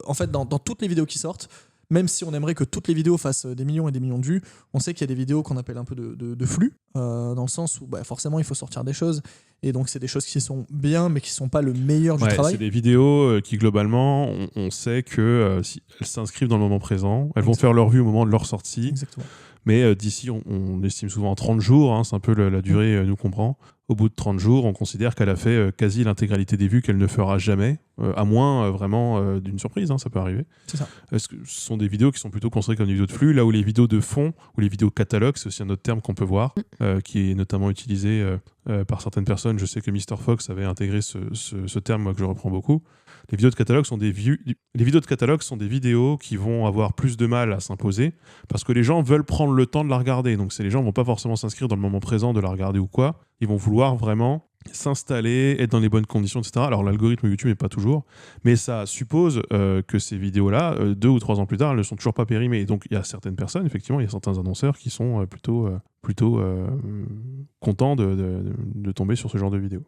en fait, dans toutes les vidéos qui sortent, même si on aimerait que toutes les vidéos fassent des millions et des millions de vues, on sait qu'il y a des vidéos qu'on appelle un peu de flux, dans le sens où forcément il faut sortir des choses, et donc c'est des choses qui sont bien, mais qui ne sont pas le meilleur du travail. C'est des vidéos qui globalement, on sait que si elles s'inscrivent dans le moment présent, elles vont faire leur vue au moment de leur sortie. Exactement. Mais d'ici, on estime souvent 30 jours, hein, c'est un peu la durée nous qu'on prend. Au bout de 30 jours, on considère qu'elle a fait quasi l'intégralité des vues qu'elle ne fera jamais, à moins vraiment d'une surprise, hein, ça peut arriver. C'est ça. Parce que ce sont des vidéos qui sont plutôt considérées comme des vidéos de flux, là où les vidéos de fond, ou les vidéos catalogues, c'est aussi un autre terme qu'on peut voir, qui est notamment utilisé par certaines personnes. Je sais que Mr. Fox avait intégré ce terme, moi, que je reprends beaucoup. Les vidéos de catalogue sont des vidéos qui vont avoir plus de mal à s'imposer parce que les gens veulent prendre le temps de la regarder. Donc les gens vont pas forcément s'inscrire dans le moment présent de la regarder ou quoi. Ils vont vouloir vraiment s'installer, être dans les bonnes conditions, etc. Alors l'algorithme YouTube n'est pas toujours, mais ça suppose que ces vidéos-là, 2 ou 3 ans plus tard, elles ne sont toujours pas périmées. Et donc il y a certaines personnes, effectivement, il y a certains annonceurs qui sont plutôt contents de tomber sur ce genre de vidéos.